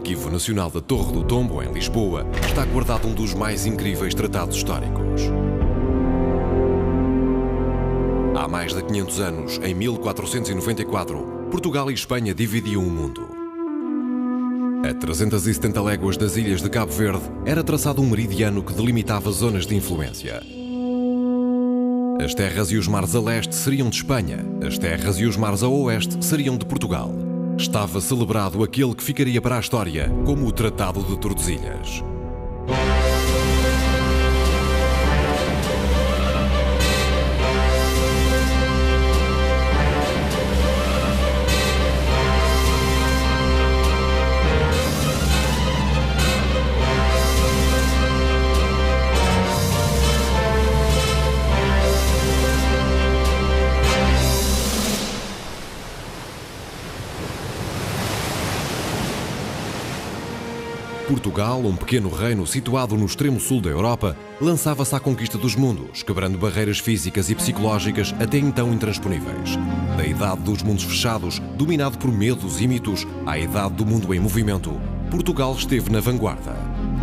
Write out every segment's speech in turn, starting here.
Arquivo Nacional da Torre do Tombo, em Lisboa, está guardado um dos mais incríveis tratados históricos. Há mais de 500 anos, em 1494, Portugal e Espanha dividiam o mundo. A 370 léguas das ilhas de Cabo Verde era traçado um meridiano que delimitava zonas de influência. As terras e os mares a leste seriam de Espanha, as terras e os mares a oeste seriam de Portugal. Estava celebrado aquele que ficaria para a história como o Tratado de Tordesilhas. Portugal, um pequeno reino situado no extremo sul da Europa, lançava-se à conquista dos mundos, quebrando barreiras físicas e psicológicas até então intransponíveis. Da idade dos mundos fechados, dominado por medos e mitos, à idade do mundo em movimento, Portugal esteve na vanguarda.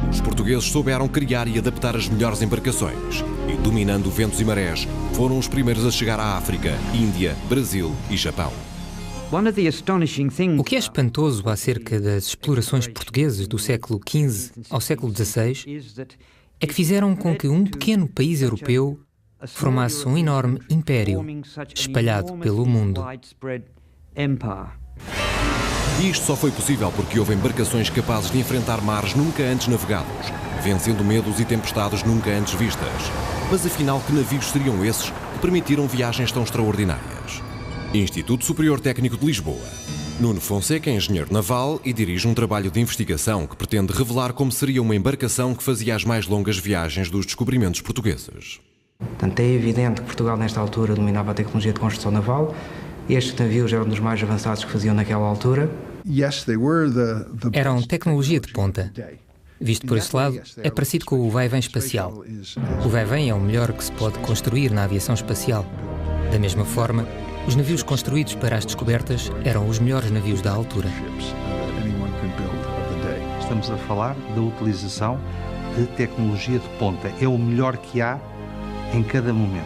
Os portugueses souberam criar e adaptar as melhores embarcações e, dominando ventos e marés, foram os primeiros a chegar à África, Índia, Brasil e Japão. O que é espantoso acerca das explorações portuguesas do século XV ao século XVI é que fizeram com que um pequeno país europeu formasse um enorme império espalhado pelo mundo. E isto só foi possível porque houve embarcações capazes de enfrentar mares nunca antes navegados, vencendo medos e tempestades nunca antes vistas. Mas afinal, que navios seriam esses que permitiram viagens tão extraordinárias? Instituto Superior Técnico de Lisboa. Nuno Fonseca é engenheiro naval e dirige um trabalho de investigação que pretende revelar como seria uma embarcação que fazia as mais longas viagens dos descobrimentos portugueses. Portanto, é evidente que Portugal, nesta altura, dominava a tecnologia de construção naval. Estes navios eram dos mais avançados que faziam naquela altura. Eram tecnologia de ponta. Visto por esse lado, é parecido com o vai-vem espacial. O vai-vem é o melhor que se pode construir na aviação espacial. Da mesma forma, os navios construídos para as descobertas eram os melhores navios da altura. Estamos a falar da utilização de tecnologia de ponta. É o melhor que há em cada momento.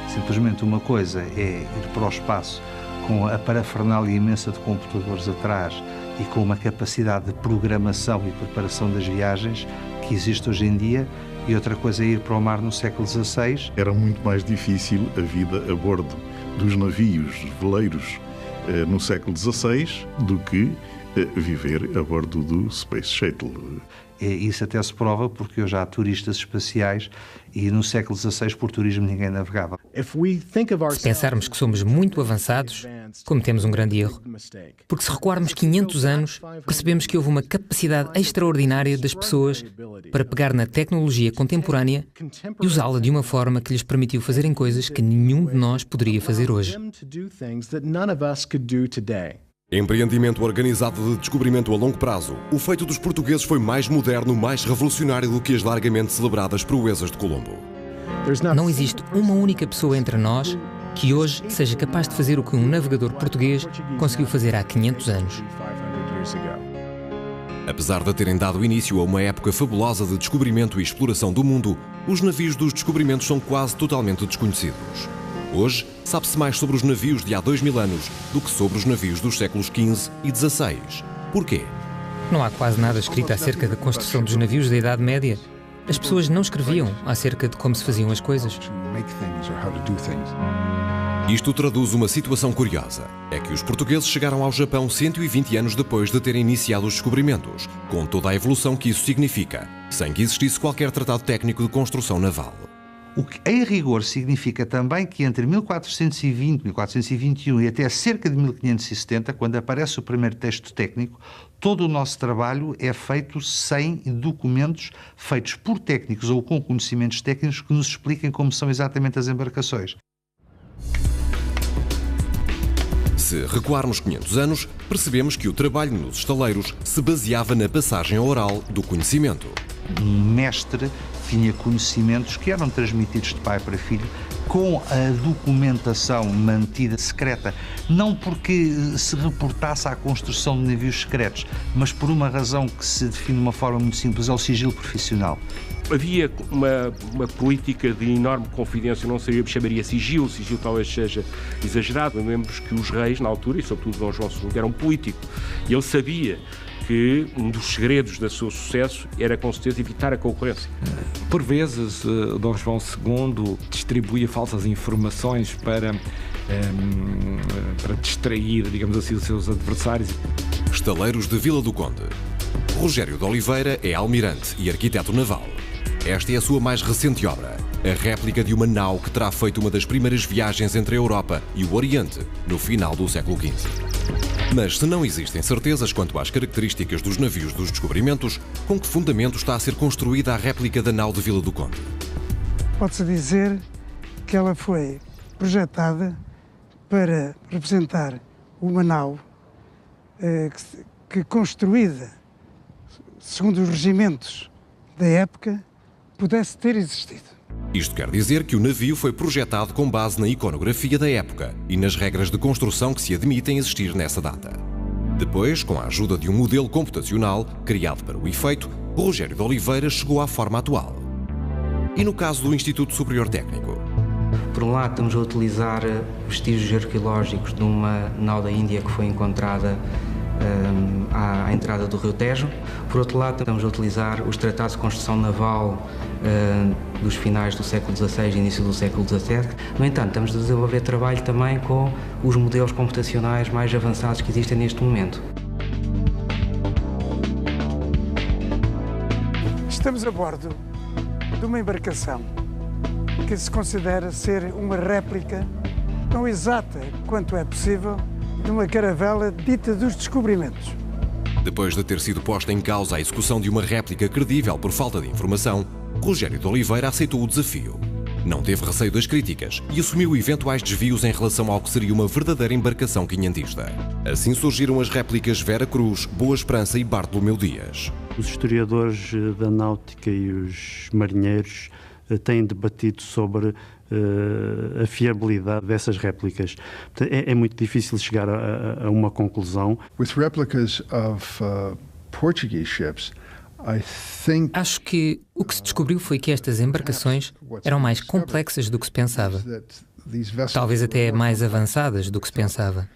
Simplesmente uma coisa é ir para o espaço com a parafernália imensa de computadores atrás e com uma capacidade de programação e preparação das viagens que existe hoje em dia, e outra coisa é ir para o mar no século XVI. Era muito mais difícil a vida a bordo dos navios veleiros no século XVI do que viver a bordo do Space Shuttle. Isso até se prova porque hoje há turistas espaciais e no século XVI por turismo ninguém navegava. Se pensarmos que somos muito avançados, cometemos um grande erro. Porque se recuarmos 500 anos, percebemos que houve uma capacidade extraordinária das pessoas para pegar na tecnologia contemporânea e usá-la de uma forma que lhes permitiu fazerem coisas que nenhum de nós poderia fazer hoje. Empreendimento organizado de descobrimento a longo prazo, o feito dos portugueses foi mais moderno, mais revolucionário do que as largamente celebradas proezas de Colombo. Não existe uma única pessoa entre nós que hoje seja capaz de fazer o que um navegador português conseguiu fazer há 500 anos. Apesar de terem dado início a uma época fabulosa de descobrimento e exploração do mundo, os navios dos descobrimentos são quase totalmente desconhecidos. Hoje, sabe-se mais sobre os navios de há 2000 anos do que sobre os navios dos séculos XV e XVI. Porquê? Não há quase nada escrito acerca da construção dos navios da Idade Média. As pessoas não escreviam acerca de como se faziam as coisas. Isto traduz uma situação curiosa. É que os portugueses chegaram ao Japão 120 anos depois de terem iniciado os descobrimentos, com toda a evolução que isso significa, sem que existisse qualquer tratado técnico de construção naval. O que, em rigor, significa também que entre 1420, 1421 e até cerca de 1570, quando aparece o primeiro texto técnico, todo o nosso trabalho é feito sem documentos feitos por técnicos ou com conhecimentos técnicos que nos expliquem como são exatamente as embarcações. Se recuarmos 500 anos, percebemos que o trabalho nos estaleiros se baseava na passagem oral do conhecimento. Um mestre tinha conhecimentos que eram transmitidos de pai para filho com a documentação mantida secreta, não porque se reportasse à construção de navios secretos, mas por uma razão que se define de uma forma muito simples, é o sigilo profissional. Havia uma política de enorme confidência, não sei, eu chamaria sigilo talvez seja exagerado. Lembramos que os reis, na altura, e sobretudo Dom João II, era um político, e ele sabia que um dos segredos do seu sucesso era, com certeza, evitar a concorrência. Por vezes, Dom João II distribuía falsas informações para distrair, digamos assim, os seus adversários. Estaleiros de Vila do Conde. Rogério de Oliveira é almirante e arquiteto naval. Esta é a sua mais recente obra, a réplica de uma nau que terá feito uma das primeiras viagens entre a Europa e o Oriente no final do século XV. Mas se não existem certezas quanto às características dos navios dos descobrimentos, com que fundamento está a ser construída a réplica da nau de Vila do Conde? Pode-se dizer que ela foi projetada para representar uma nau que construída segundo os regimentos da época pudesse ter existido. Isto quer dizer que o navio foi projetado com base na iconografia da época e nas regras de construção que se admitem existir nessa data. Depois, com a ajuda de um modelo computacional criado para o efeito, Rogério de Oliveira chegou à forma atual. E no caso do Instituto Superior Técnico? Por um lado, estamos a utilizar vestígios arqueológicos de uma nau da Índia que foi encontrada à entrada do Rio Tejo. Por outro lado, estamos a utilizar os tratados de construção naval dos finais do século XVI e início do século XVII. No entanto, estamos a desenvolver trabalho também com os modelos computacionais mais avançados que existem neste momento. Estamos a bordo de uma embarcação que se considera ser uma réplica tão exata quanto é possível de uma caravela dita dos descobrimentos. Depois de ter sido posta em causa a execução de uma réplica credível por falta de informação, Rogério de Oliveira aceitou o desafio. Não teve receio das críticas e assumiu eventuais desvios em relação ao que seria uma verdadeira embarcação quinhentista. Assim surgiram as réplicas Vera Cruz, Boa Esperança e Bartolomeu Dias. Os historiadores da náutica e os marinheiros têm debatido sobre a fiabilidade dessas réplicas. É muito difícil chegar a uma conclusão. With replicas of Portuguese ships, acho que o que se descobriu foi que estas embarcações eram mais complexas do que se pensava. Talvez até mais avançadas do que se pensava.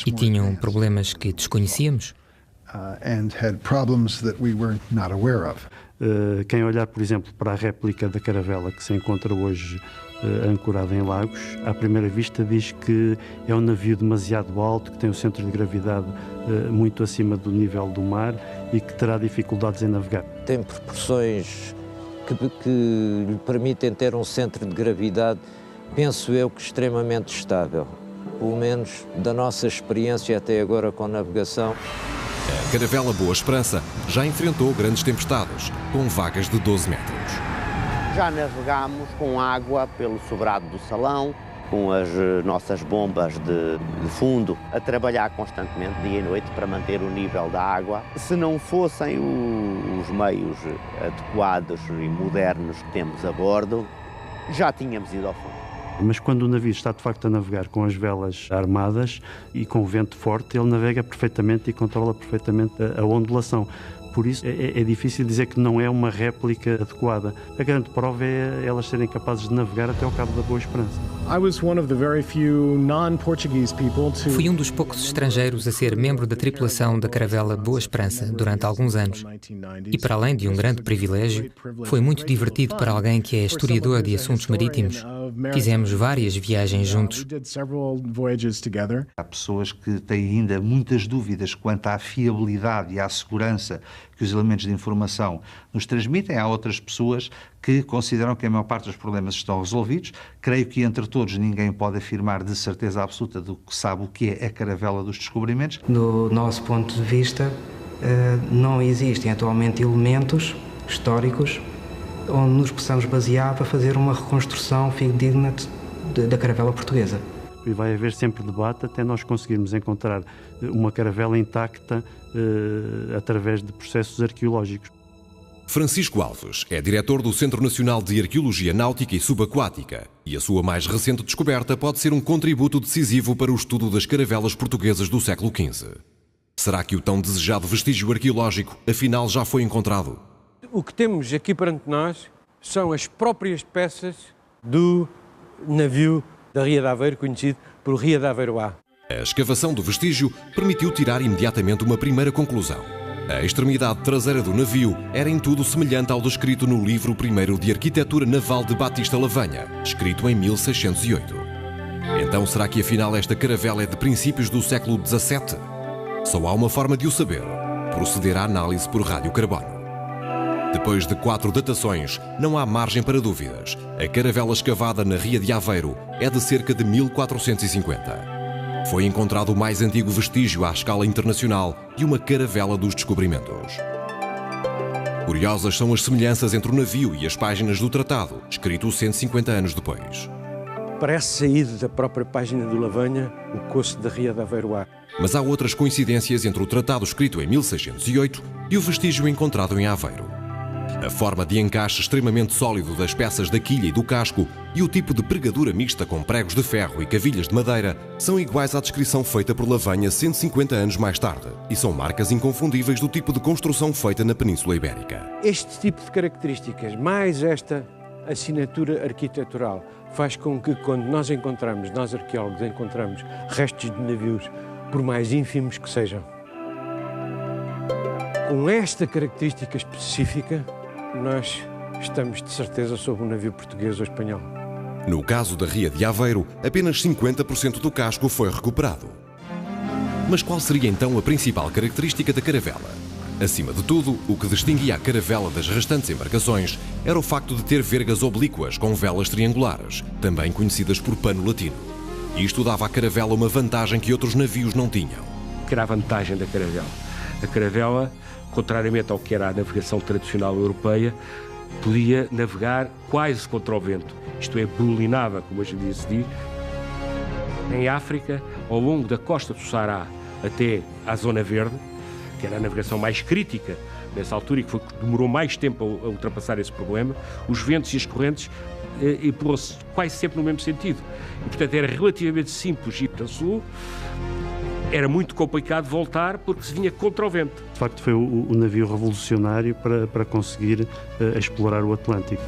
E tinham problemas que desconhecíamos. Quem olhar, por exemplo, para a réplica da caravela que se encontra hoje ancorada em Lagos, à primeira vista diz que é um navio demasiado alto, que tem o centro de gravidade muito acima do nível do mar e que terá dificuldades em navegar. Tem proporções que lhe permitem ter um centro de gravidade, penso eu, que extremamente estável. Pelo menos da nossa experiência até agora com navegação. A caravela Boa Esperança já enfrentou grandes tempestades, com vagas de 12 metros. Já navegámos com água pelo sobrado do Salão, com as nossas bombas de fundo, a trabalhar constantemente, dia e noite, para manter o nível da água. Se não fossem os meios adequados e modernos que temos a bordo, já tínhamos ido ao fundo. Mas quando o navio está de facto a navegar com as velas armadas e com o vento forte, ele navega perfeitamente e controla perfeitamente a ondulação. Por isso é difícil dizer que não é uma réplica adequada. A grande prova é elas serem capazes de navegar até ao Cabo da Boa Esperança. Fui um dos poucos estrangeiros a ser membro da tripulação da caravela Boa Esperança durante alguns anos. E para além de um grande privilégio, foi muito divertido para alguém que é historiador de assuntos marítimos. Fizemos várias viagens juntos. Há pessoas que têm ainda muitas dúvidas quanto à fiabilidade e à segurança que os elementos de informação nos transmitem. Há outras pessoas que consideram que a maior parte dos problemas estão resolvidos. Creio que entre todos ninguém pode afirmar de certeza absoluta do que sabe o que é a caravela dos descobrimentos. Do nosso ponto de vista, não existem atualmente elementos históricos onde nos possamos basear para fazer uma reconstrução fidedigna da caravela portuguesa. E vai haver sempre debate até nós conseguirmos encontrar uma caravela intacta através de processos arqueológicos. Francisco Alves é diretor do Centro Nacional de Arqueologia Náutica e Subaquática e a sua mais recente descoberta pode ser um contributo decisivo para o estudo das caravelas portuguesas do século XV. Será que o tão desejado vestígio arqueológico afinal já foi encontrado? O que temos aqui perante nós são as próprias peças do navio da Ria de Aveiro, conhecido por Ria de Aveiro A. A escavação do vestígio permitiu tirar imediatamente uma primeira conclusão. A extremidade traseira do navio era em tudo semelhante ao descrito no livro primeiro de Arquitetura Naval de Batista Lavanha, escrito em 1608. Então será que afinal esta caravela é de princípios do século XVII? Só há uma forma de o saber: proceder à análise por radiocarbono. Depois de 4 datações, não há margem para dúvidas. A caravela escavada na Ria de Aveiro é de cerca de 1450. Foi encontrado o mais antigo vestígio à escala internacional de uma caravela dos descobrimentos. Curiosas são as semelhanças entre o navio e as páginas do tratado, escrito 150 anos depois. Parece saído da própria página do Lavanha, o coço da Ria de Aveiro A. Mas há outras coincidências entre o tratado escrito em 1608 e o vestígio encontrado em Aveiro. A forma de encaixe extremamente sólido das peças da quilha e do casco e o tipo de pregadura mista com pregos de ferro e cavilhas de madeira são iguais à descrição feita por Lavanha 150 anos mais tarde e são marcas inconfundíveis do tipo de construção feita na Península Ibérica. Este tipo de características, mais esta assinatura arquitetural, faz com que quando nós arqueólogos encontramos restos de navios, por mais ínfimos que sejam, com esta característica específica, nós estamos de certeza sobre um navio português ou espanhol. No caso da Ria de Aveiro, apenas 50% do casco foi recuperado. Mas qual seria então a principal característica da caravela? Acima de tudo, o que distinguia a caravela das restantes embarcações era o facto de ter vergas oblíquas com velas triangulares, também conhecidas por pano latino. Isto dava à caravela uma vantagem que outros navios não tinham. Que era a vantagem da caravela? A caravela, contrariamente ao que era a navegação tradicional europeia, podia navegar quase contra o vento, isto é, brulinava, como hoje em dia se diz. Em África, ao longo da costa do Saara até à Zona Verde, que era a navegação mais crítica nessa altura e que demorou mais tempo a ultrapassar esse problema, os ventos e as correntes empurram-se quase sempre no mesmo sentido. E, portanto, era relativamente simples ir para o sul. Era muito complicado voltar porque se vinha contra o vento. De facto, foi o navio revolucionário para conseguir explorar o Atlântico.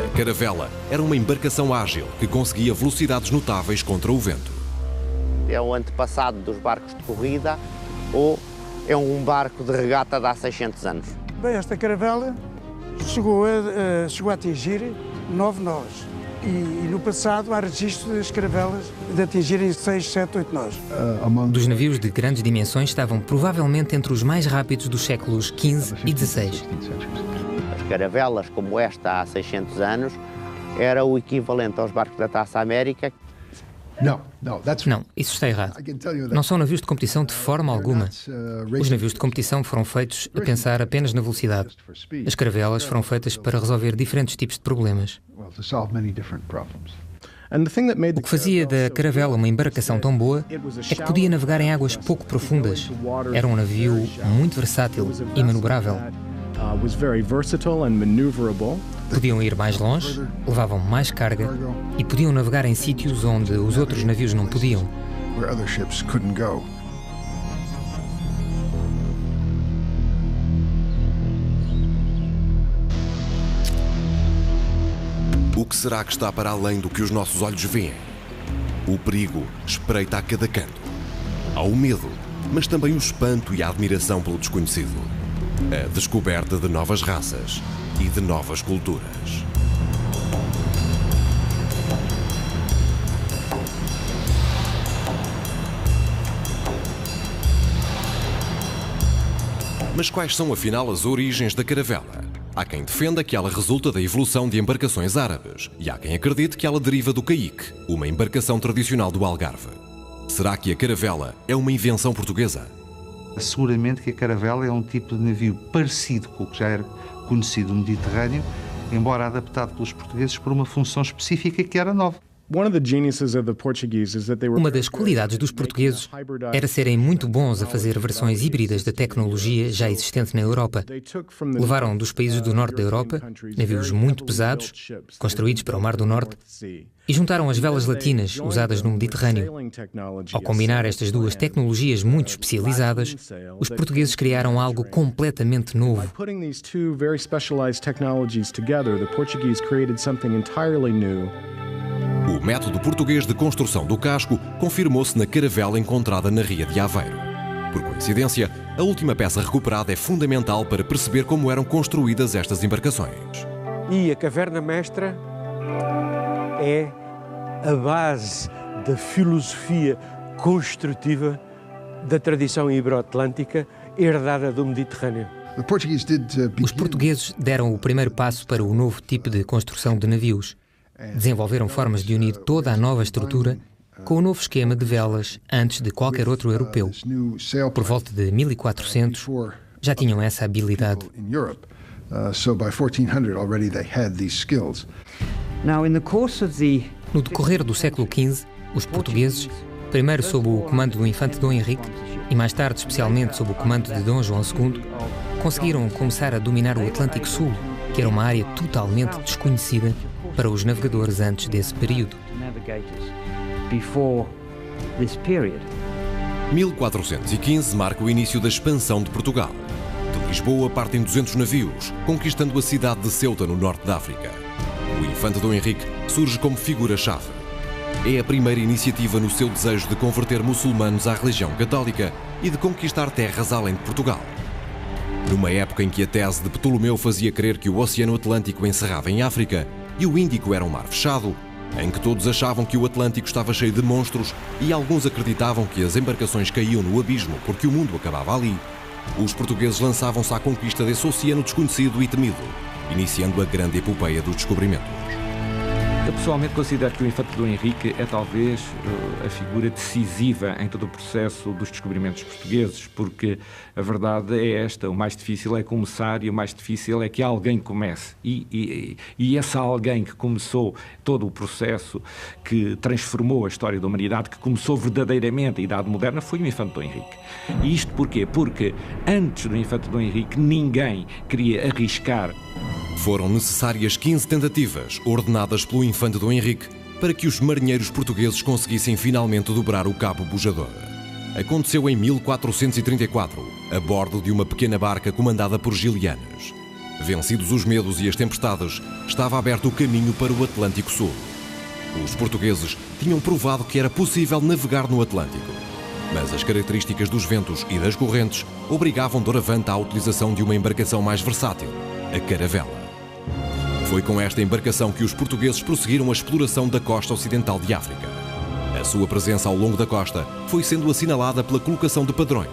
A caravela era uma embarcação ágil que conseguia velocidades notáveis contra o vento. É o antepassado dos barcos de corrida ou é um barco de regata de há 600 anos? Bem, esta caravela chegou a atingir 9 nós. E no passado há registro das caravelas de atingirem 6, 7, 8 nós. Dos navios de grandes dimensões estavam provavelmente entre os mais rápidos dos séculos XV e XVI. As caravelas como esta há 600 anos era o equivalente aos barcos da Taça América. Não, isso está errado. Não são navios de competição de forma alguma. Os navios de competição foram feitos a pensar apenas na velocidade. As caravelas foram feitas para resolver diferentes tipos de problemas. O que fazia da caravela uma embarcação tão boa é que podia navegar em águas pouco profundas. Era um navio muito versátil e manobrável. Podiam ir mais longe, levavam mais carga e podiam navegar em sítios onde os outros navios não podiam. O que será que está para além do que os nossos olhos veem? O perigo espreita a cada canto. Há o medo, mas também o espanto e a admiração pelo desconhecido. A descoberta de novas raças e de novas culturas. Mas quais são afinal as origens da caravela? Há quem defenda que ela resulta da evolução de embarcações árabes e há quem acredite que ela deriva do caique, uma embarcação tradicional do Algarve. Será que a caravela é uma invenção portuguesa? Seguramente que a caravela é um tipo de navio parecido com o que já era conhecido no Mediterrâneo, embora adaptado pelos portugueses por uma função específica que era nova. Uma das qualidades dos portugueses era serem muito bons a fazer versões híbridas da tecnologia já existente na Europa. Levaram dos países do norte da Europa navios muito pesados, construídos para o Mar do Norte, e juntaram as velas latinas usadas no Mediterrâneo. Ao combinar estas duas tecnologias muito especializadas, os portugueses criaram algo completamente novo. O método português de construção do casco confirmou-se na caravela encontrada na Ria de Aveiro. Por coincidência, a última peça recuperada é fundamental para perceber como eram construídas estas embarcações. E a caverna mestra é a base da filosofia construtiva da tradição ibero-atlântica herdada do Mediterrâneo. Os portugueses deram o primeiro passo para o novo tipo de construção de navios. Desenvolveram formas de unir toda a nova estrutura com o novo esquema de velas antes de qualquer outro europeu. Por volta de 1400, já tinham essa habilidade. No decorrer do século XV, os portugueses, primeiro sob o comando do infante Dom Henrique e mais tarde especialmente sob o comando de Dom João II, conseguiram começar a dominar o Atlântico Sul, que era uma área totalmente desconhecida para os navegadores antes desse período. 1415 marca o início da expansão de Portugal. De Lisboa partem 200 navios, conquistando a cidade de Ceuta, no norte da África. O infante Dom Henrique surge como figura-chave. É a primeira iniciativa no seu desejo de converter muçulmanos à religião católica e de conquistar terras além de Portugal. Numa época em que a tese de Ptolomeu fazia crer que o Oceano Atlântico encerrava em África e o Índico era um mar fechado, em que todos achavam que o Atlântico estava cheio de monstros e alguns acreditavam que as embarcações caíam no abismo porque o mundo acabava ali, os portugueses lançavam-se à conquista desse oceano desconhecido e temido, iniciando a grande epopeia dos descobrimentos. Eu pessoalmente considero que o infante Dom Henrique é talvez a figura decisiva em todo o processo dos descobrimentos portugueses, porque a verdade é esta: o mais difícil é começar e o mais difícil é que alguém comece. E esse alguém que começou todo o processo, que transformou a história da humanidade, que começou verdadeiramente a Idade Moderna, foi o infante Dom Henrique. E isto porquê? Porque antes do infante Dom Henrique ninguém queria arriscar. Foram necessárias 15 tentativas, ordenadas pelo infante Dom Henrique, para que os marinheiros portugueses conseguissem finalmente dobrar o Cabo Bujador. Aconteceu em 1434, a bordo de uma pequena barca comandada por Gilianas. Vencidos os medos e as tempestades, estava aberto o caminho para o Atlântico Sul. Os portugueses tinham provado que era possível navegar no Atlântico, mas as características dos ventos e das correntes obrigavam doravante à utilização de uma embarcação mais versátil, a caravela. Foi com esta embarcação que os portugueses prosseguiram a exploração da costa ocidental de África. A sua presença ao longo da costa foi sendo assinalada pela colocação de padrões,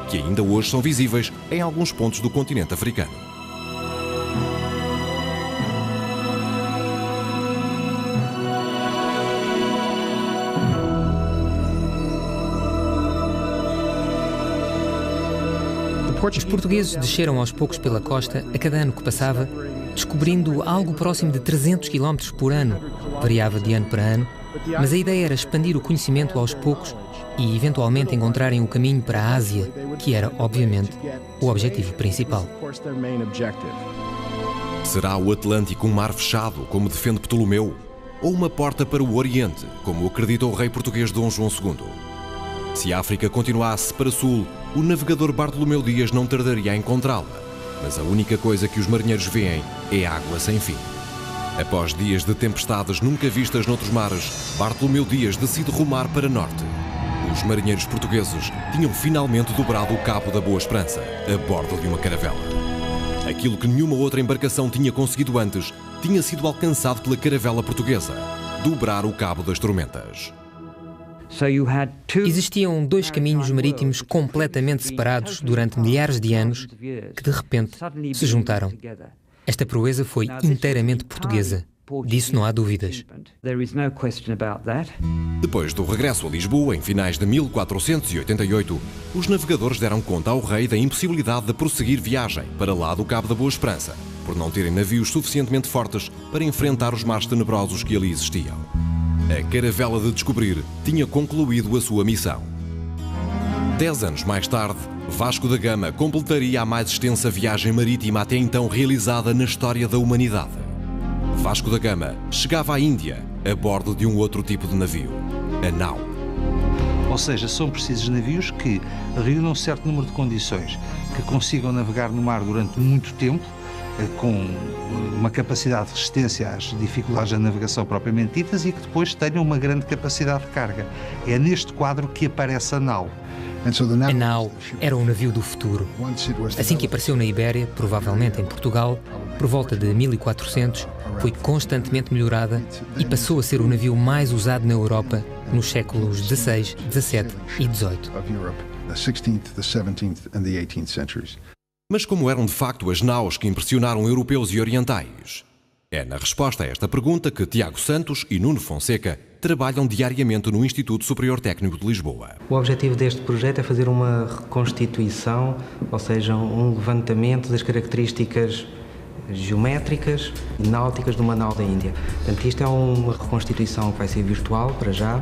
que ainda hoje são visíveis em alguns pontos do continente africano. Os portugueses desceram aos poucos pela costa a cada ano que passava, descobrindo algo próximo de 300 km por ano. Variava de ano para ano, mas a ideia era expandir o conhecimento aos poucos e eventualmente encontrarem o caminho para a Ásia, que era, obviamente, o objetivo principal. Será o Atlântico um mar fechado, como defende Ptolomeu, ou uma porta para o Oriente, como acredita o rei português Dom João II? Se a África continuasse para sul, o navegador Bartolomeu Dias não tardaria a encontrá-la, mas a única coisa que os marinheiros veem é água sem fim. Após dias de tempestades nunca vistas noutros mares, Bartolomeu Dias decide rumar para norte. Os marinheiros portugueses tinham finalmente dobrado o Cabo da Boa Esperança, a bordo de uma caravela. Aquilo que nenhuma outra embarcação tinha conseguido antes, tinha sido alcançado pela caravela portuguesa: dobrar o Cabo das Tormentas. Existiam dois caminhos marítimos completamente separados durante milhares de anos que, de repente, se juntaram. Esta proeza foi inteiramente portuguesa. Disso não há dúvidas. Depois do regresso a Lisboa, em finais de 1488, os navegadores deram conta ao rei da impossibilidade de prosseguir viagem para lá do Cabo da Boa Esperança, por não terem navios suficientemente fortes para enfrentar os mares tenebrosos que ali existiam. A caravela de descobrir tinha concluído a sua missão. 10 anos mais tarde, Vasco da Gama completaria a mais extensa viagem marítima até então realizada na história da humanidade. Vasco da Gama chegava à Índia a bordo de um outro tipo de navio, a nau. Ou seja, são precisos navios que reúnam um certo número de condições, que consigam navegar no mar durante muito tempo, com uma capacidade de resistência às dificuldades da navegação propriamente ditas e que depois tenham uma grande capacidade de carga. É neste quadro que aparece a nau. A nau era um navio do futuro. Assim que apareceu na Ibéria, provavelmente em Portugal, por volta de 1400, foi constantemente melhorada e passou a ser o navio mais usado na Europa nos séculos XVI, XVII e XVIII. Mas como eram de facto as naus que impressionaram europeus e orientais? É na resposta a esta pergunta que Tiago Santos e Nuno Fonseca trabalham diariamente no Instituto Superior Técnico de Lisboa. O objetivo deste projeto é fazer uma reconstituição, ou seja, um levantamento das características geométricas e náuticas de uma nau da Índia. Portanto, isto é uma reconstituição que vai ser virtual para já.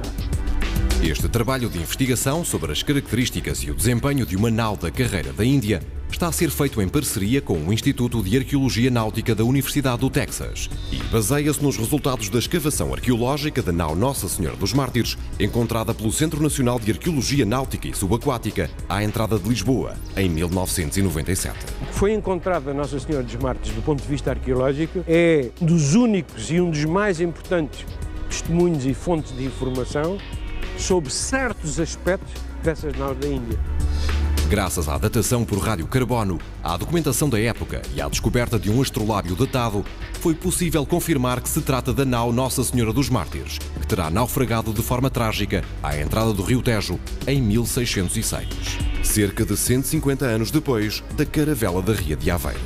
Este trabalho de investigação sobre as características e o desempenho de uma nau da carreira da Índia está a ser feito em parceria com o Instituto de Arqueologia Náutica da Universidade do Texas e baseia-se nos resultados da escavação arqueológica da nau Nossa Senhora dos Mártires, encontrada pelo Centro Nacional de Arqueologia Náutica e Subaquática à entrada de Lisboa, em 1997. Foi encontrada a Nossa Senhora dos Mártires do ponto de vista arqueológico, é um dos únicos e um dos mais importantes testemunhos e fontes de informação sobre certos aspectos dessas naus da Índia. Graças à datação por radiocarbono, à documentação da época e à descoberta de um astrolábio datado, foi possível confirmar que se trata da nau Nossa Senhora dos Mártires, que terá naufragado de forma trágica à entrada do Rio Tejo em 1606, cerca de 150 anos depois da caravela da Ria de Aveiro.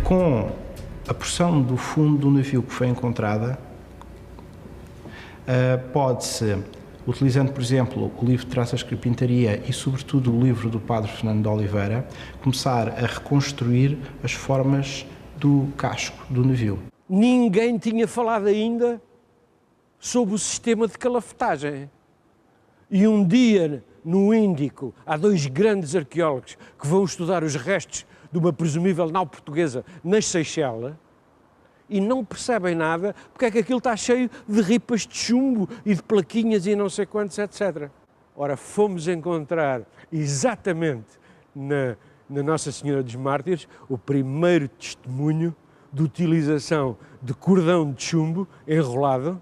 Com a porção do fundo do navio que foi encontrada, pode-se, utilizando, por exemplo, o livro de traças de carpintaria e, sobretudo, o livro do Padre Fernando de Oliveira, começar a reconstruir as formas do casco do navio. Ninguém tinha falado ainda sobre o sistema de calafetagem. E um dia, no Índico, há dois grandes arqueólogos que vão estudar os restos de uma presumível nau portuguesa nas Seychelles, e não percebem nada porque é que aquilo está cheio de ripas de chumbo e de plaquinhas e não sei quantos, etc. Ora, fomos encontrar exatamente na Nossa Senhora dos Mártires o primeiro testemunho de utilização de cordão de chumbo enrolado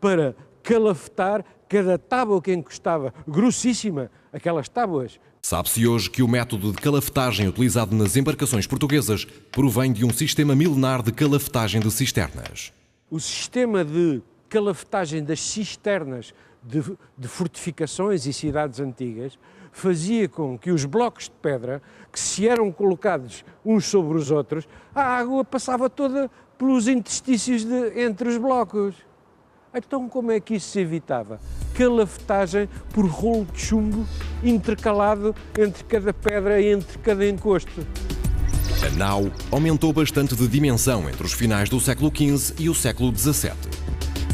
para calafetar cada tábua que encostava, grossíssima, aquelas tábuas. Sabe-se hoje que o método de calafetagem utilizado nas embarcações portuguesas provém de um sistema milenar de calafetagem de cisternas. O sistema de calafetagem das cisternas de fortificações e cidades antigas fazia com que os blocos de pedra, que se eram colocados uns sobre os outros, a água passava toda pelos interstícios entre os blocos. Então, como é que isso se evitava? Calafetagem por rolo de chumbo intercalado entre cada pedra e entre cada encosto. A nau aumentou bastante de dimensão entre os finais do século XV e o século XVII.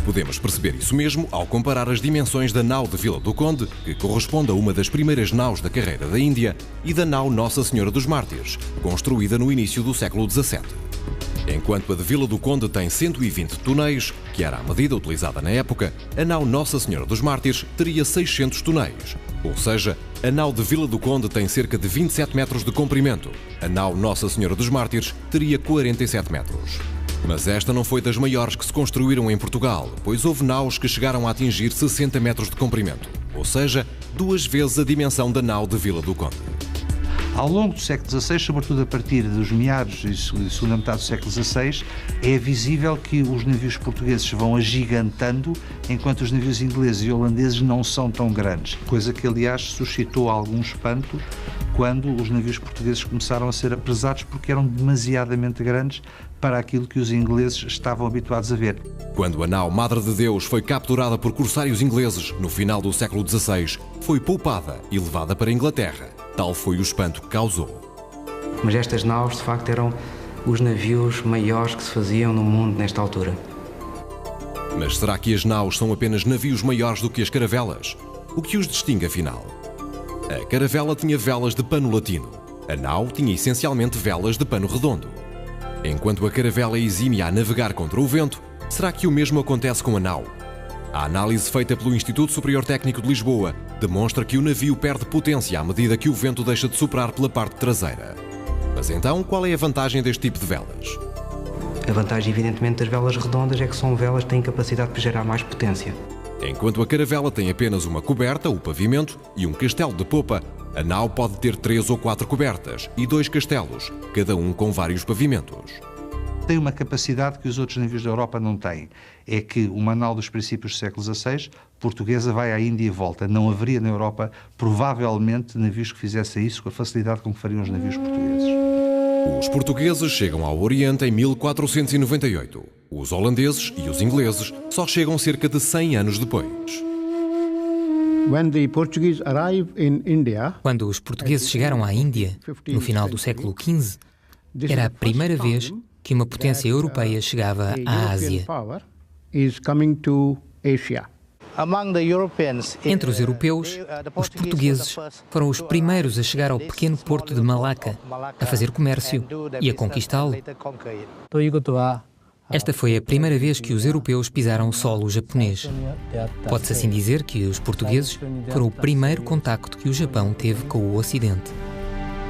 Podemos perceber isso mesmo ao comparar as dimensões da nau de Vila do Conde, que corresponde a uma das primeiras naus da carreira da Índia, e da nau Nossa Senhora dos Mártires, construída no início do século XVII. Enquanto a de Vila do Conde tem 120 tonéis, que era a medida utilizada na época, a nau Nossa Senhora dos Mártires teria 600 tonéis. Ou seja, a nau de Vila do Conde tem cerca de 27 metros de comprimento. A nau Nossa Senhora dos Mártires teria 47 metros. Mas esta não foi das maiores que se construíram em Portugal, pois houve naus que chegaram a atingir 60 metros de comprimento. Ou seja, 2 vezes a dimensão da nau de Vila do Conde. Ao longo do século XVI, sobretudo a partir dos meados e segunda metade do século XVI, é visível que os navios portugueses vão agigantando, enquanto os navios ingleses e holandeses não são tão grandes. Coisa que, aliás, suscitou algum espanto quando os navios portugueses começaram a ser apresados porque eram demasiadamente grandes para aquilo que os ingleses estavam habituados a ver. Quando a nau Madre de Deus foi capturada por corsários ingleses no final do século XVI, foi poupada e levada para a Inglaterra. Tal foi o espanto que causou. Mas estas naus, de facto, eram os navios maiores que se faziam no mundo nesta altura. Mas será que as naus são apenas navios maiores do que as caravelas? O que os distingue, afinal? A caravela tinha velas de pano latino. A nau tinha essencialmente velas de pano redondo. Enquanto a caravela é exímia a navegar contra o vento, será que o mesmo acontece com a nau? A análise feita pelo Instituto Superior Técnico de Lisboa demonstra que o navio perde potência à medida que o vento deixa de soprar pela parte traseira. Mas então, qual é a vantagem deste tipo de velas? A vantagem, evidentemente, das velas redondas é que são velas que têm capacidade de gerar mais potência. Enquanto a caravela tem apenas uma coberta, o pavimento, e um castelo de popa, a nau pode ter 3 ou 4 cobertas e 2 castelos, cada um com vários pavimentos. Tem uma capacidade que os outros navios da Europa não têm. É que uma nau dos princípios do século XVI, portuguesa, vai à Índia e volta. Não haveria na Europa, provavelmente, navios que fizessem isso com a facilidade com que fariam os navios portugueses. Os portugueses chegam ao Oriente em 1498. Os holandeses e os ingleses só chegam cerca de 100 anos depois. Quando os portugueses chegaram à Índia, no final do século XV, era a primeira vez que uma potência europeia chegava à Ásia. Entre os europeus, os portugueses foram os primeiros a chegar ao pequeno porto de Malaca, a fazer comércio e a conquistá-lo. Esta foi a primeira vez que os europeus pisaram solo japonês. Pode-se assim dizer que os portugueses foram o primeiro contacto que o Japão teve com o Ocidente.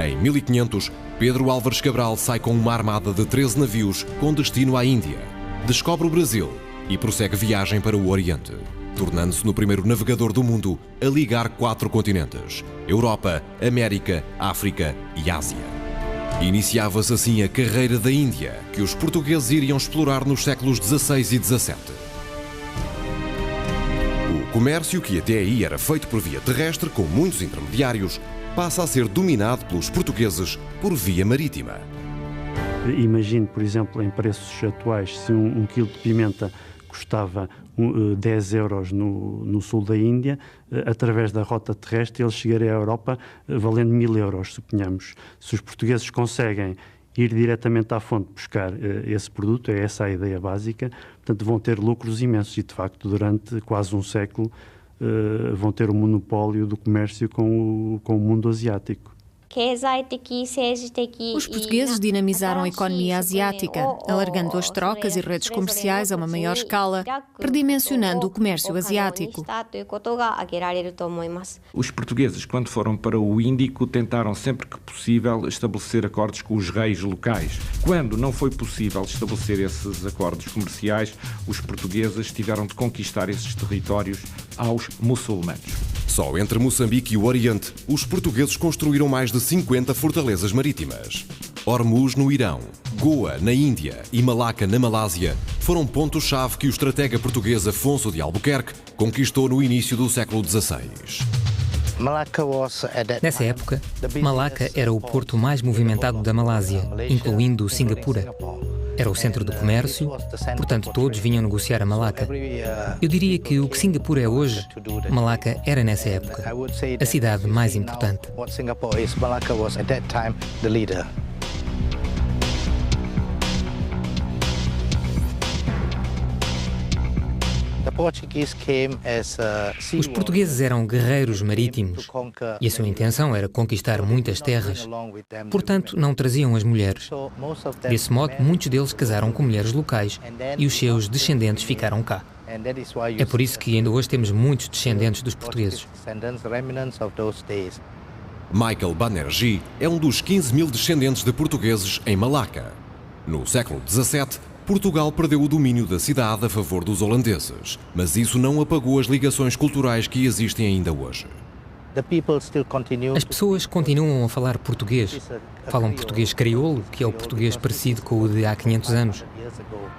Em 1500, Pedro Álvares Cabral sai com uma armada de 13 navios com destino à Índia. Descobre o Brasil e prossegue viagem para o Oriente, tornando-se no primeiro navegador do mundo a ligar 4 continentes: Europa, América, África e Ásia. Iniciava-se assim a carreira da Índia, que os portugueses iriam explorar nos séculos XVI e XVII. O comércio, que até aí era feito por via terrestre, com muitos intermediários, passa a ser dominado pelos portugueses por via marítima. Imagine, por exemplo, em preços atuais, se um quilo de pimenta custava 10 euros no sul da Índia, através da rota terrestre ele chegaria à Europa valendo 1000 euros, suponhamos. Se os portugueses conseguem ir diretamente à fonte buscar esse produto, é essa a ideia básica, portanto vão ter lucros imensos e, de facto, durante quase um século vão ter o monopólio do comércio com o mundo asiático. Os portugueses dinamizaram a economia asiática, alargando as trocas e redes comerciais a uma maior escala, redimensionando o comércio asiático. Os portugueses, quando foram para o Índico, tentaram sempre que possível estabelecer acordos com os reis locais. Quando não foi possível estabelecer esses acordos comerciais, os portugueses tiveram de conquistar esses territórios aos muçulmanos. Só entre Moçambique e o Oriente, os portugueses construíram mais de 50 fortalezas marítimas. Hormuz, no Irão, Goa, na Índia e Malaca, na Malásia, foram pontos-chave que o estratega português Afonso de Albuquerque conquistou no início do século XVI. Nessa época, Malaca era o porto mais movimentado da Malásia, incluindo Singapura. Era o centro do comércio, portanto todos vinham negociar a Malaca. Eu diria que o que Singapura é hoje, Malaca era nessa época a cidade mais importante. Os portugueses eram guerreiros marítimos e a sua intenção era conquistar muitas terras. Portanto, não traziam as mulheres. Desse modo, muitos deles casaram com mulheres locais e os seus descendentes ficaram cá. É por isso que ainda hoje temos muitos descendentes dos portugueses. Michael Banerjee é um dos 15.000 descendentes de portugueses em Malaca. No século XVII, Portugal perdeu o domínio da cidade a favor dos holandeses, mas isso não apagou as ligações culturais que existem ainda hoje. As pessoas continuam a falar português. Falam português crioulo, que é o português parecido com o de há 500 anos.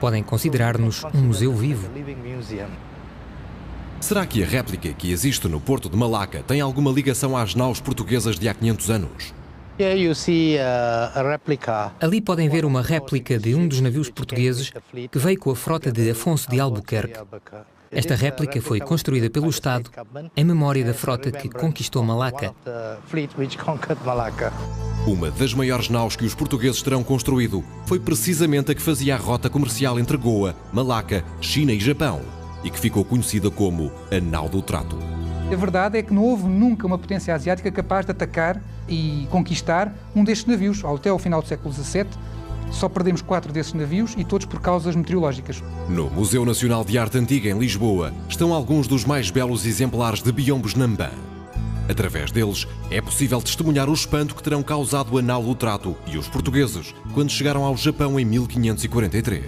Podem considerar-nos um museu vivo. Será que a réplica que existe no porto de Malaca tem alguma ligação às naus portuguesas de há 500 anos? Ali podem ver uma réplica de um dos navios portugueses que veio com a frota de Afonso de Albuquerque. Esta réplica foi construída pelo Estado em memória da frota que conquistou Malaca. Uma das maiores naus que os portugueses terão construído foi precisamente a que fazia a rota comercial entre Goa, Malaca, China e Japão, e que ficou conhecida como a Nau do Trato. A verdade é que não houve nunca uma potência asiática capaz de atacar e conquistar um destes navios. Até ao final do século XVII, só perdemos 4 desses navios e todos por causas meteorológicas. No Museu Nacional de Arte Antiga, em Lisboa, estão alguns dos mais belos exemplares de biombos Namban. Através deles, é possível testemunhar o espanto que terão causado a Nau do Trato e os portugueses quando chegaram ao Japão em 1543.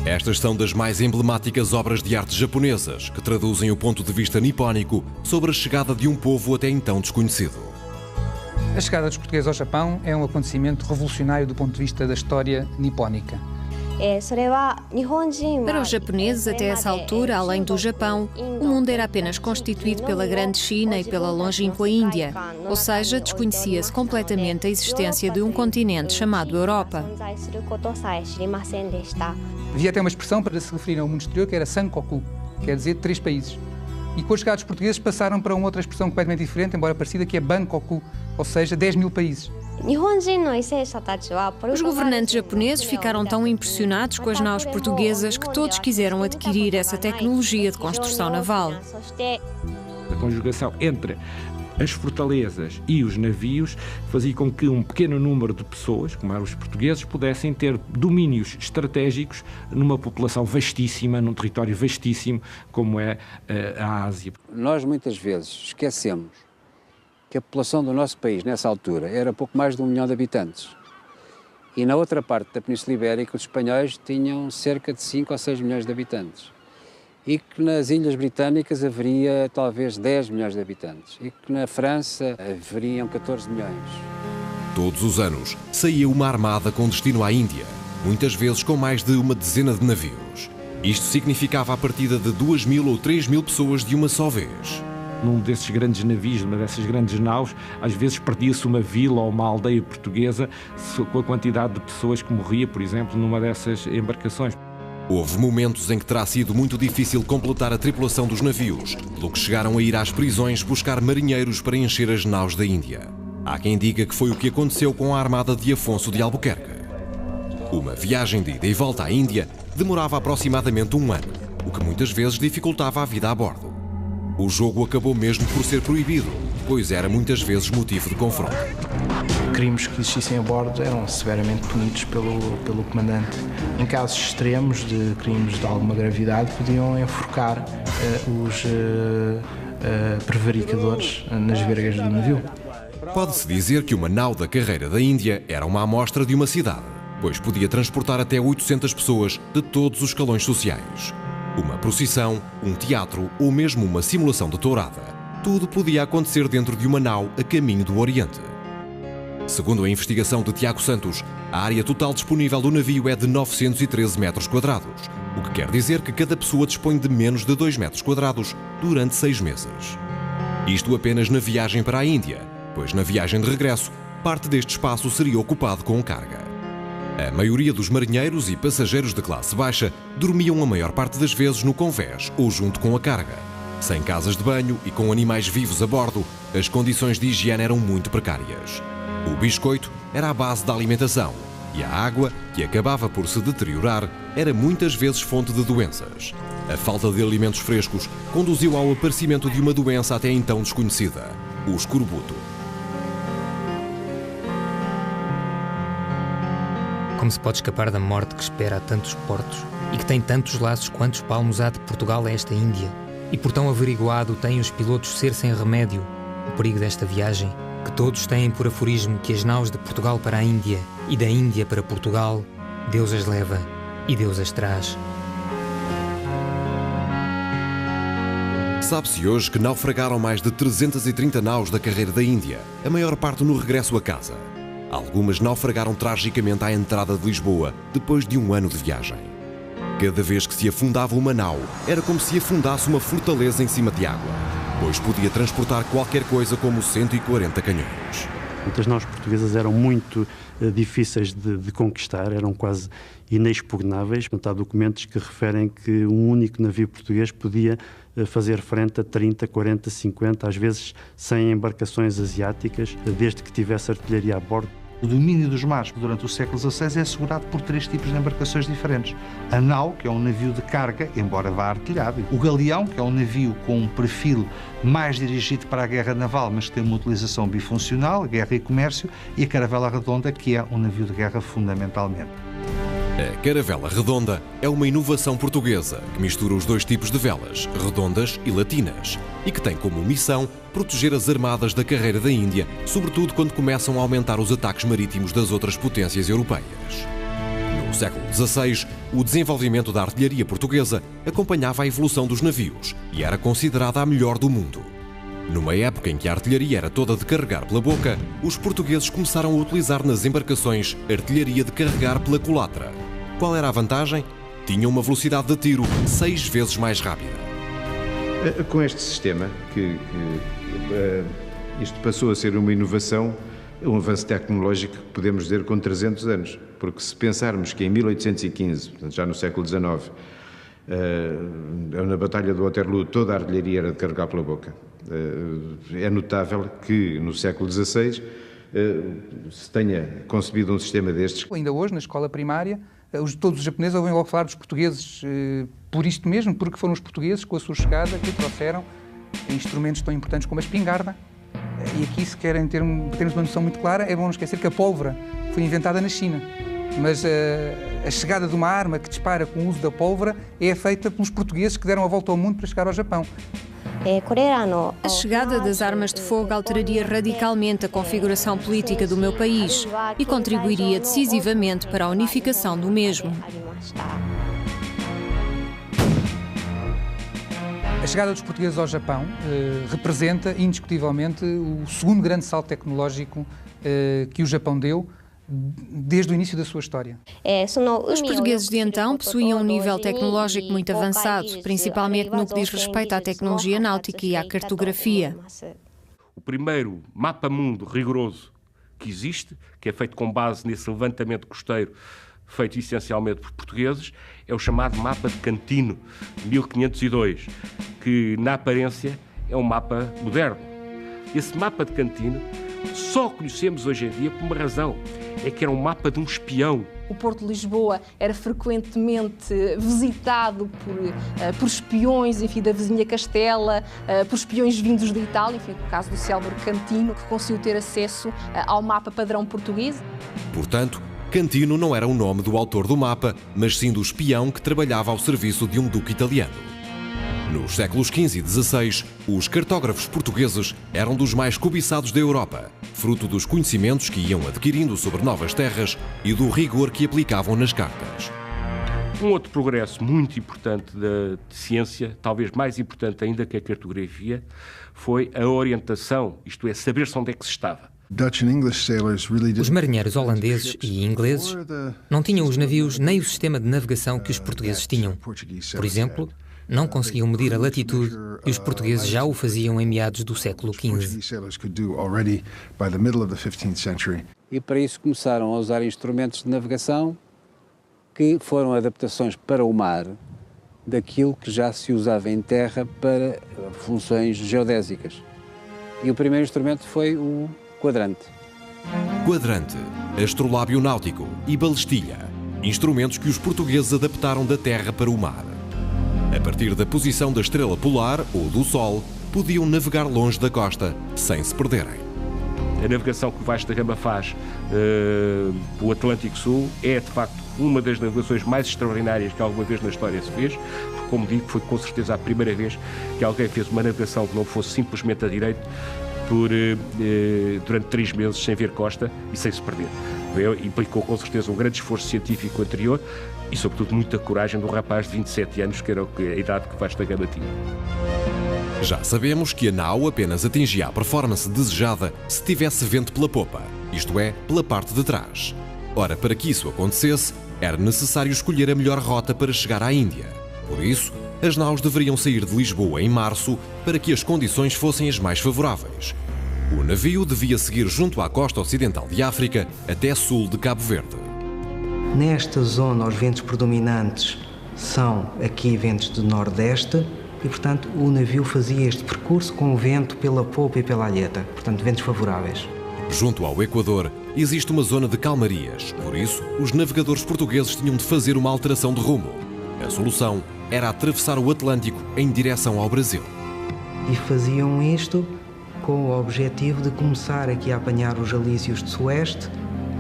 Estas são das mais emblemáticas obras de arte japonesas que traduzem o ponto de vista nipónico sobre a chegada de um povo até então desconhecido. A chegada dos portugueses ao Japão é um acontecimento revolucionário do ponto de vista da história nipónica. Para os japoneses, até essa altura, além do Japão, o mundo era apenas constituído pela Grande China e pela longínqua Índia, ou seja, desconhecia-se completamente a existência de um continente chamado Europa. Havia até uma expressão para se referir ao mundo exterior que era Sankoku, quer dizer 3 países. E com a chegada dos portugueses passaram para uma outra expressão completamente diferente, embora parecida, que é Bankoku, ou seja, 10.000 países. Os governantes japoneses ficaram tão impressionados com as naus portuguesas que todos quiseram adquirir essa tecnologia de construção naval. A conjugação entre as fortalezas e os navios fazia com que um pequeno número de pessoas, como eram os portugueses, pudessem ter domínios estratégicos numa população vastíssima, num território vastíssimo como é a Ásia. Nós muitas vezes esquecemos que a população do nosso país, nessa altura, era pouco mais de 1 milhão de habitantes. E na outra parte da Península Ibérica, os espanhóis tinham cerca de 5 ou 6 milhões de habitantes. E que nas Ilhas Britânicas haveria talvez 10 milhões de habitantes. E que na França haveriam 14 milhões. Todos os anos saía uma armada com destino à Índia, muitas vezes com mais de uma dezena de navios. Isto significava a partida de 2.000 ou 3.000 pessoas de uma só vez. Num desses grandes navios, numa dessas grandes naus, às vezes perdia-se uma vila ou uma aldeia portuguesa com a quantidade de pessoas que morria, por exemplo, numa dessas embarcações. Houve momentos em que terá sido muito difícil completar a tripulação dos navios, pelo que chegaram a ir às prisões buscar marinheiros para encher as naus da Índia. Há quem diga que foi o que aconteceu com a armada de Afonso de Albuquerque. Uma viagem de ida e volta à Índia demorava aproximadamente 1 ano, o que muitas vezes dificultava a vida a bordo. O jogo acabou mesmo por ser proibido, pois era muitas vezes motivo de confronto. Crimes que existissem a bordo eram severamente punidos pelo comandante. Em casos extremos de crimes de alguma gravidade, podiam enforcar os prevaricadores nas vergas do navio. Pode-se dizer que uma nau da carreira da Índia era uma amostra de uma cidade, pois podia transportar até 800 pessoas de todos os escalões sociais. Uma procissão, um teatro ou mesmo uma simulação de tourada. Tudo podia acontecer dentro de uma nau a caminho do Oriente. Segundo a investigação de Tiago Santos, a área total disponível do navio é de 913 metros quadrados, o que quer dizer que cada pessoa dispõe de menos de 2 metros quadrados durante 6 meses. Isto apenas na viagem para a Índia, pois na viagem de regresso, parte deste espaço seria ocupado com carga. A maioria dos marinheiros e passageiros de classe baixa dormiam a maior parte das vezes no convés ou junto com a carga. Sem casas de banho e com animais vivos a bordo, as condições de higiene eram muito precárias. O biscoito era a base da alimentação e a água, que acabava por se deteriorar, era muitas vezes fonte de doenças. A falta de alimentos frescos conduziu ao aparecimento de uma doença até então desconhecida, o escorbuto. Como se pode escapar da morte que espera a tantos portos e que tem tantos laços quantos palmos há de Portugal a esta Índia? E por tão averiguado têm os pilotos ser sem remédio o perigo desta viagem, que todos têm por aforismo que as naus de Portugal para a Índia e da Índia para Portugal, Deus as leva e Deus as traz. Sabe-se hoje que naufragaram mais de 330 naus da carreira da Índia, a maior parte no regresso a casa. Algumas naufragaram tragicamente à entrada de Lisboa, depois de 1 ano de viagem. Cada vez que se afundava uma nau, era como se afundasse uma fortaleza em cima de água, pois podia transportar qualquer coisa como 140 canhões. As naus portuguesas eram muito difíceis de conquistar, eram quase inexpugnáveis. Há documentos que referem que um único navio português podia fazer frente a 30, 40, 50, às vezes 100 embarcações asiáticas, desde que tivesse artilharia a bordo. O domínio dos mares durante o século XVI é assegurado por 3 tipos de embarcações diferentes. A nau, que é um navio de carga, embora vá artilhado. O galeão, que é um navio com um perfil mais dirigido para a guerra naval, mas que tem uma utilização bifuncional, guerra e comércio. E a caravela redonda, que é um navio de guerra fundamentalmente. A caravela redonda é uma inovação portuguesa que mistura os 2 tipos de velas, redondas e latinas, e que tem como missão proteger as armadas da carreira da Índia, sobretudo quando começam a aumentar os ataques marítimos das outras potências europeias. No século XVI, o desenvolvimento da artilharia portuguesa acompanhava a evolução dos navios e era considerada a melhor do mundo. Numa época em que a artilharia era toda de carregar pela boca, os portugueses começaram a utilizar nas embarcações artilharia de carregar pela culatra. Qual era a vantagem? Tinha uma velocidade de tiro 6 vezes mais rápida. Com este sistema, isto passou a ser uma inovação, um avanço tecnológico que podemos dizer com 300 anos, porque se pensarmos que em 1815, portanto já no século XIX, na Batalha de Waterloo, toda a artilharia era de carregar pela boca. É notável que no século XVI se tenha concebido um sistema destes. Ainda hoje, na escola primária, todos os japoneses ouvem logo falar dos portugueses por isto mesmo, porque foram os portugueses, com a sua chegada, que trouxeram instrumentos tão importantes como a espingarda. E aqui, se querem termos uma noção muito clara, é bom não esquecer que a pólvora foi inventada na China. Mas a chegada de uma arma que dispara com o uso da pólvora é feita pelos portugueses que deram a volta ao mundo para chegar ao Japão. A chegada das armas de fogo alteraria radicalmente a configuração política do meu país e contribuiria decisivamente para a unificação do mesmo. A chegada dos portugueses ao Japão representa, indiscutivelmente, o segundo grande salto tecnológico que o Japão deu desde o início da sua história. Os portugueses de então possuíam um nível tecnológico muito avançado, principalmente no que diz respeito à tecnologia náutica e à cartografia. O primeiro mapa-mundo rigoroso que existe, que é feito com base nesse levantamento costeiro, feito essencialmente por portugueses, é o chamado mapa de Cantino, de 1502, que na aparência é um mapa moderno. Esse mapa de Cantino só conhecemos hoje em dia por uma razão, é que era um mapa de um espião. O Porto de Lisboa era frequentemente visitado por espiões, enfim, da vizinha Castela, por espiões vindos de Itália, enfim, no caso do célebre Cantino, que conseguiu ter acesso ao mapa padrão português. Portanto, Cantino não era o nome do autor do mapa, mas sim do espião que trabalhava ao serviço de um duque italiano. Nos séculos XV e XVI, os cartógrafos portugueses eram dos mais cobiçados da Europa, fruto dos conhecimentos que iam adquirindo sobre novas terras e do rigor que aplicavam nas cartas. Um outro progresso muito importante da ciência, talvez mais importante ainda que a cartografia, foi a orientação, isto é, saber-se onde é que se estava. Os marinheiros holandeses e ingleses não tinham os navios nem o sistema de navegação que os portugueses tinham. Por exemplo, não conseguiam medir a latitude e os portugueses já o faziam em meados do século XV. E para isso começaram a usar instrumentos de navegação que foram adaptações para o mar daquilo que já se usava em terra para funções geodésicas. E o primeiro instrumento foi o quadrante. Quadrante, astrolábio náutico e balestilha, instrumentos que os portugueses adaptaram da terra para o mar. A partir da posição da estrela polar ou do Sol, podiam navegar longe da costa, sem se perderem. A navegação que o Vasco da Gama faz pelo Atlântico Sul é, de facto, uma das navegações mais extraordinárias que alguma vez na história se fez, porque, como digo, foi com certeza a primeira vez que alguém fez uma navegação que não fosse simplesmente a direito durante 3 meses sem ver costa e sem se perder. Implicou com certeza um grande esforço científico anterior e, sobretudo, muita coragem do rapaz de 27 anos, que era a idade que Vasco da Gama tinha. Já sabemos que a nau apenas atingia a performance desejada se tivesse vento pela popa, isto é, pela parte de trás. Ora, para que isso acontecesse, era necessário escolher a melhor rota para chegar à Índia. Por isso, as naus deveriam sair de Lisboa em março para que as condições fossem as mais favoráveis. O navio devia seguir junto à costa ocidental de África até sul de Cabo Verde. Nesta zona, os ventos predominantes são aqui ventos de nordeste e, portanto, o navio fazia este percurso com o vento pela popa e pela alheta, portanto, ventos favoráveis. Junto ao Equador, existe uma zona de calmarias. Por isso, os navegadores portugueses tinham de fazer uma alteração de rumo. A solução era atravessar o Atlântico em direção ao Brasil. E faziam isto com o objetivo de começar aqui a apanhar os alísios de sueste,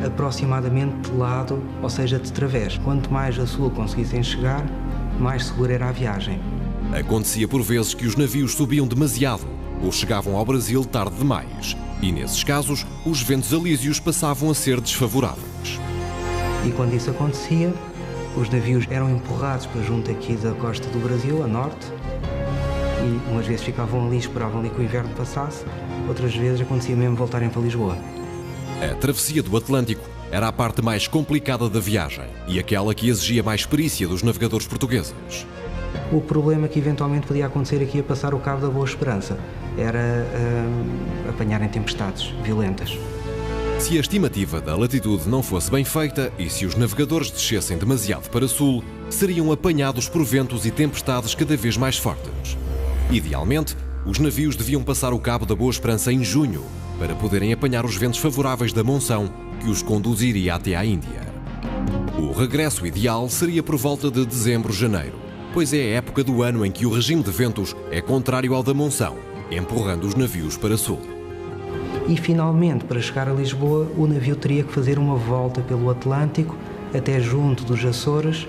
aproximadamente de lado, ou seja, de través. Quanto mais a sul conseguissem chegar, mais segura era a viagem. Acontecia por vezes que os navios subiam demasiado ou chegavam ao Brasil tarde demais. E nesses casos, os ventos alísios passavam a ser desfavoráveis. E quando isso acontecia, os navios eram empurrados para junto aqui da costa do Brasil, a norte, e umas vezes ficavam ali, esperavam ali que o inverno passasse, outras vezes acontecia mesmo voltarem para Lisboa. A travessia do Atlântico era a parte mais complicada da viagem e aquela que exigia mais perícia dos navegadores portugueses. O problema que eventualmente podia acontecer aqui a passar o Cabo da Boa Esperança era apanharem tempestades violentas. Se a estimativa da latitude não fosse bem feita e se os navegadores descessem demasiado para sul, seriam apanhados por ventos e tempestades cada vez mais fortes. Idealmente, os navios deviam passar o Cabo da Boa Esperança em junho, para poderem apanhar os ventos favoráveis da monção que os conduziria até à Índia. O regresso ideal seria por volta de dezembro, janeiro, pois é a época do ano em que o regime de ventos é contrário ao da monção, empurrando os navios para sul. E finalmente, para chegar a Lisboa, o navio teria que fazer uma volta pelo Atlântico até junto dos Açores,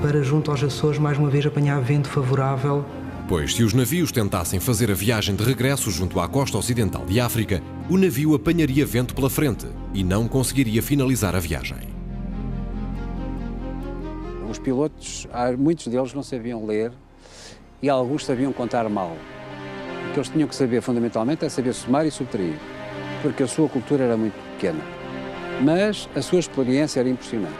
para junto aos Açores mais uma vez apanhar vento favorável. Pois se os navios tentassem fazer a viagem de regresso junto à costa ocidental de África, o navio apanharia vento pela frente e não conseguiria finalizar a viagem. Os pilotos, muitos deles não sabiam ler e alguns sabiam contar mal. O que eles tinham que saber fundamentalmente é saber somar e subtrair, porque a sua cultura era muito pequena. Mas a sua experiência era impressionante.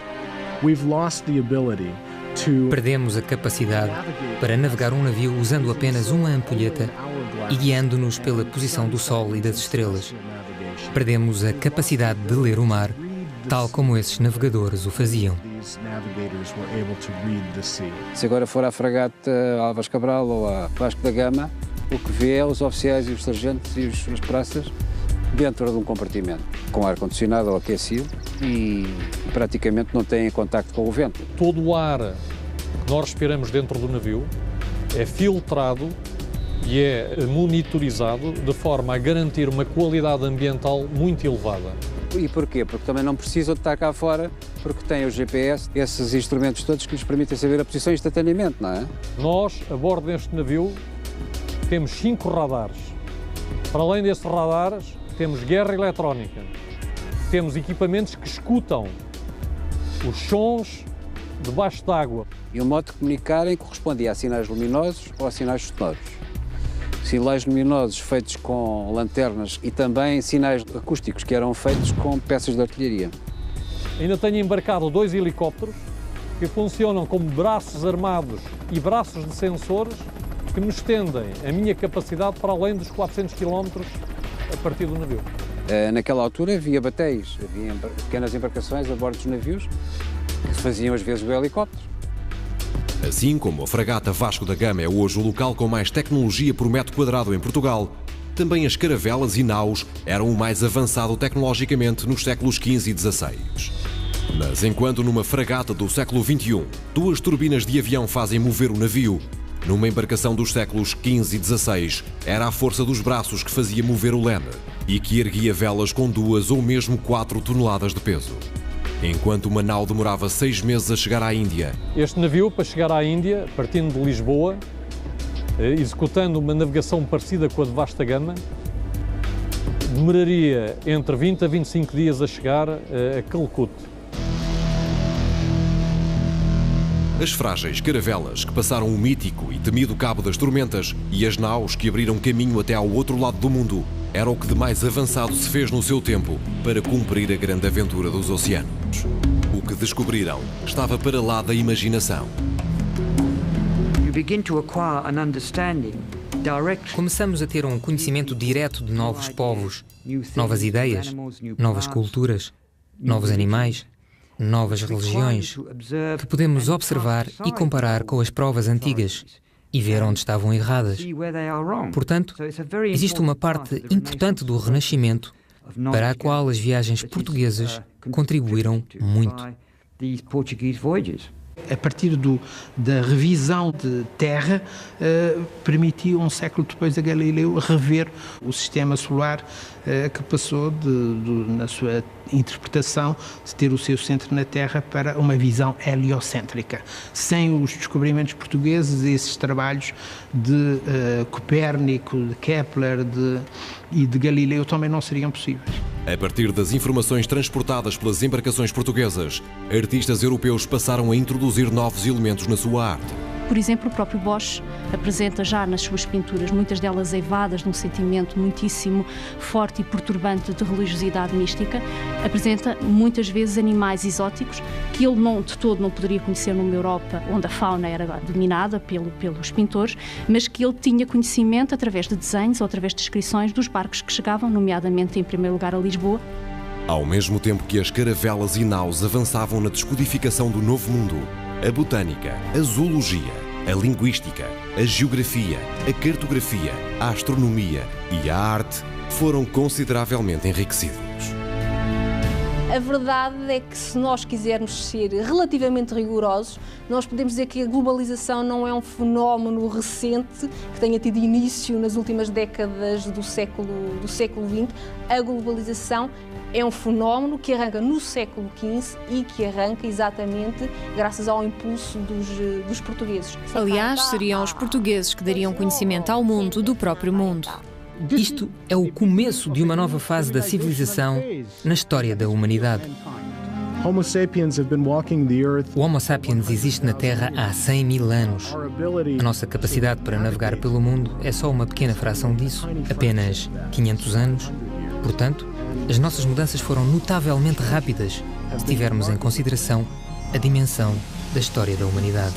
Perdemos a capacidade para navegar um navio usando apenas uma ampulheta e guiando-nos pela posição do Sol e das estrelas. Perdemos a capacidade de ler o mar, tal como esses navegadores o faziam. Se agora for à fragata Álvares Cabral ou à Vasco da Gama, o que vê é os oficiais e os sargentos e as praças dentro de um compartimento com ar-condicionado ou aquecido e praticamente não têm contacto com o vento. Todo o ar que nós respiramos dentro do navio é filtrado e é monitorizado de forma a garantir uma qualidade ambiental muito elevada. E porquê? Porque também não precisam de estar cá fora, porque têm o GPS, esses instrumentos todos que lhes permitem saber a posição instantaneamente, não é? Nós, a bordo deste navio, temos 5 radares. Para além desses radares, temos guerra eletrónica. Temos equipamentos que escutam os sons debaixo d'água. E o modo de comunicarem correspondia a sinais luminosos ou a sinais sonoros. Sinais luminosos feitos com lanternas e também sinais acústicos que eram feitos com peças de artilharia. Ainda tenho embarcado 2 helicópteros que funcionam como braços armados e braços de sensores que me estendem a minha capacidade para além dos 400 km a partir do navio. Naquela altura havia batéis, havia pequenas embarcações a bordo dos navios que se faziam às vezes o helicóptero. Assim como a fragata Vasco da Gama é hoje o local com mais tecnologia por metro quadrado em Portugal, também as caravelas e naus eram o mais avançado tecnologicamente nos séculos XV e XVI. Mas enquanto numa fragata do século XXI, 2 turbinas de avião fazem mover o navio, numa embarcação dos séculos XV e XVI, era a força dos braços que fazia mover o leme e que erguia velas com 2 ou mesmo 4 toneladas de peso. Enquanto uma nau demorava 6 meses a chegar à Índia. Este navio, para chegar à Índia, partindo de Lisboa, executando uma navegação parecida com a de Vasco da Gama, demoraria entre 20 a 25 dias a chegar a Calcute. As frágeis caravelas que passaram o mítico e temido Cabo das Tormentas e as naus que abriram caminho até ao outro lado do mundo era o que de mais avançado se fez no seu tempo para cumprir a grande aventura dos oceanos. O que descobriram estava para lá da imaginação. Começamos a ter um conhecimento direto de novos povos, novas ideias, novas culturas, novos animais, novas religiões, que podemos observar e comparar com as provas antigas e ver onde estavam erradas. Portanto, existe uma parte importante do Renascimento para a qual as viagens portuguesas contribuíram muito. A partir da revisão de terra, permitiu um século depois a Galileu rever o sistema solar que passou, na sua interpretação, de ter o seu centro na Terra para uma visão heliocêntrica. Sem os descobrimentos portugueses, esses trabalhos de Copérnico, de Kepler e de Galileu também não seriam possíveis. A partir das informações transportadas pelas embarcações portuguesas, artistas europeus passaram a introduzir novos elementos na sua arte. Por exemplo, o próprio Bosch apresenta já nas suas pinturas, muitas delas eivadas de um sentimento muitíssimo forte e perturbante de religiosidade mística, apresenta muitas vezes animais exóticos que ele de todo não poderia conhecer numa Europa onde a fauna era dominada pelos pintores, mas que ele tinha conhecimento através de desenhos ou através de descrições dos barcos que chegavam, nomeadamente em primeiro lugar a Lisboa. Ao mesmo tempo que as caravelas e naus avançavam na descodificação do novo mundo, a botânica, a zoologia, a linguística, a geografia, a cartografia, a astronomia e a arte foram consideravelmente enriquecidos. A verdade é que, se nós quisermos ser relativamente rigorosos, nós podemos dizer que a globalização não é um fenómeno recente que tenha tido início nas últimas décadas do século XX. A globalização é um fenómeno que arranca no século XV e que arranca exatamente graças ao impulso dos portugueses. Aliás, seriam os portugueses que dariam conhecimento ao mundo do próprio mundo. Isto é o começo de uma nova fase da civilização na história da humanidade. O Homo sapiens existe na Terra há 100 mil anos. A nossa capacidade para navegar pelo mundo é só uma pequena fração disso, apenas 500 anos. Portanto, as nossas mudanças foram notavelmente rápidas, se tivermos em consideração a dimensão da história da humanidade.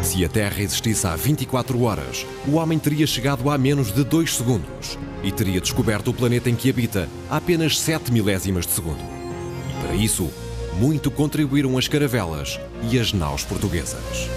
Se a Terra existisse há 24 horas, o homem teria chegado a menos de 2 segundos e teria descoberto o planeta em que habita a apenas 7 milésimas de segundo. E para isso, muito contribuíram as caravelas e as naus portuguesas.